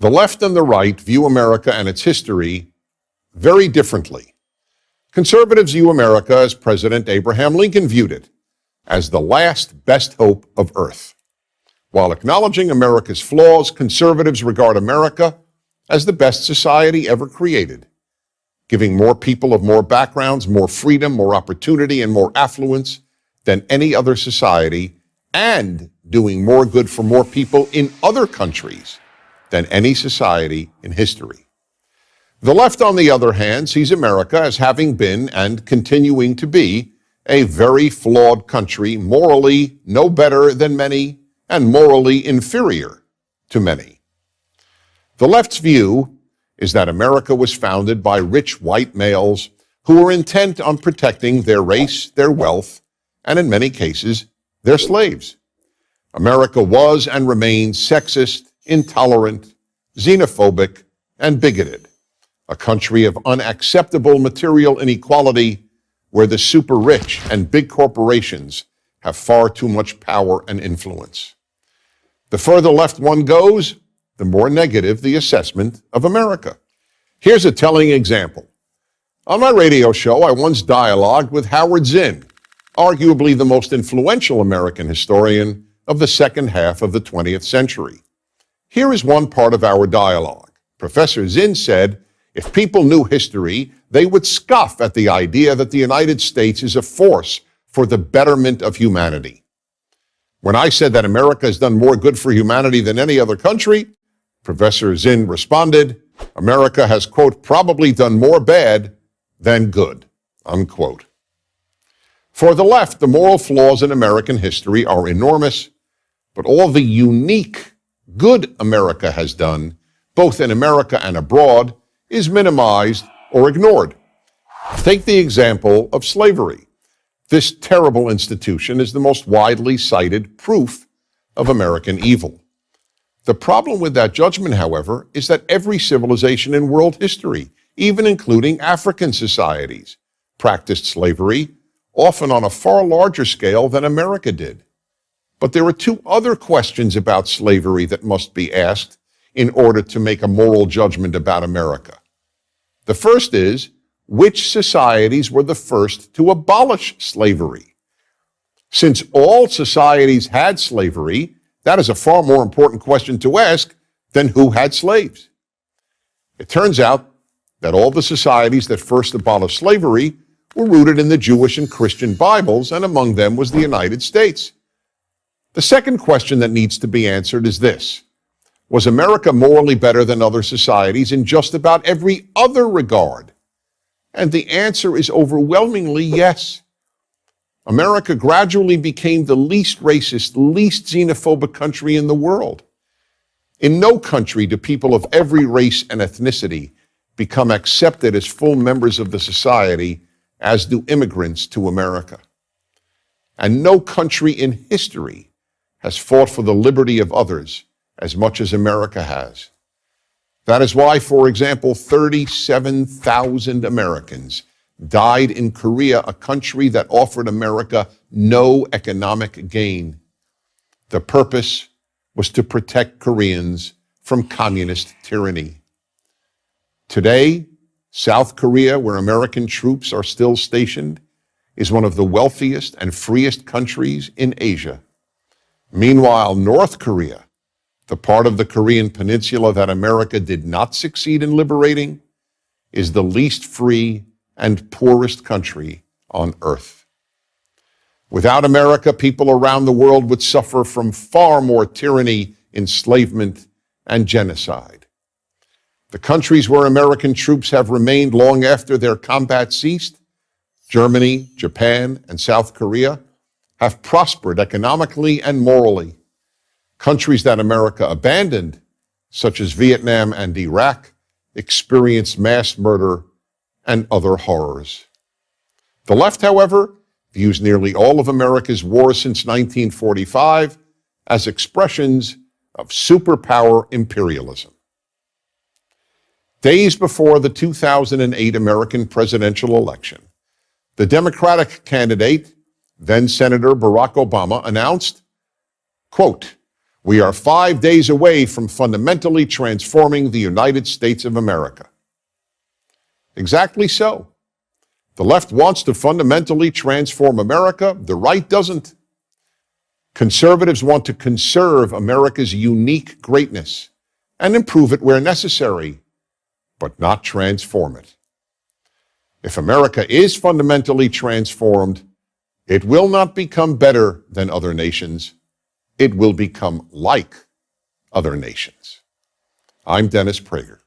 The left and the right view America and its history very differently. Conservatives view America as President Abraham Lincoln viewed it, as the last best hope of Earth. While acknowledging America's flaws, conservatives regard America as the best society ever created, giving more people of more backgrounds, more freedom, more opportunity, and more affluence than any other society, and doing more good for more people in other countries than any society in history. The left, on the other hand, sees America as having been and continuing to be a very flawed country, morally no better than many and morally inferior to many. The left's view is that America was founded by rich white males who were intent on protecting their race, their wealth, and in many cases, their slaves. America was and remains sexist, intolerant, xenophobic, and bigoted, a country of unacceptable material inequality where the super rich and big corporations have far too much power and influence. The further left one goes, the more negative the assessment of America. Here's a telling example. On my radio show, I once dialogued with Howard Zinn, arguably the most influential American historian of the second half of the 20th century. Here is one part of our dialogue. Professor Zinn said, if people knew history, they would scoff at the idea that the United States is a force for the betterment of humanity. When I said that America has done more good for humanity than any other country, Professor Zinn responded, America has, quote, probably done more bad than good, unquote. For the left, the moral flaws in American history are enormous, but all the unique good America has done, both in America and abroad, is minimized or ignored. Take the example of slavery. This terrible institution is the most widely cited proof of American evil. The problem with that judgment, however, is that every civilization in world history, even including African societies, practiced slavery, often on a far larger scale than America did. But there are two other questions about slavery that must be asked in order to make a moral judgment about America. The first is, which societies were the first to abolish slavery? Since all societies had slavery, that is a far more important question to ask than who had slaves. It turns out that all the societies that first abolished slavery were rooted in the Jewish and Christian Bibles, and among them was the United States. The second question that needs to be answered is this: was America morally better than other societies in just about every other regard? And the answer is overwhelmingly yes. America gradually became the least racist, least xenophobic country in the world. In no country do people of every race and ethnicity become accepted as full members of the society as do immigrants to America. And no country in history has fought for the liberty of others as much as America has. That is why, for example, 37,000 Americans died in Korea, a country that offered America no economic gain. The purpose was to protect Koreans from communist tyranny. Today, South Korea, where American troops are still stationed, is one of the wealthiest and freest countries in Asia. Meanwhile, North Korea, the part of the Korean peninsula that America did not succeed in liberating, is the least free and poorest country on earth. Without America, people around the world would suffer from far more tyranny, enslavement, and genocide. The countries where American troops have remained long after their combat ceased, Germany, Japan, and South Korea, have prospered economically and morally. Countries that America abandoned, such as Vietnam and Iraq, experienced mass murder and other horrors. The left, however, views nearly all of America's wars since 1945 as expressions of superpower imperialism. Days before the 2008 American presidential election, the Democratic candidate, then Senator Barack Obama, announced, quote, We are 5 days away from fundamentally transforming the United States of America. Exactly so. The left wants to fundamentally transform America. The right doesn't. Conservatives want to conserve America's unique greatness and improve it where necessary, but not transform it. If America is fundamentally transformed, it will not become better than other nations. It will become like other nations. I'm Dennis Prager.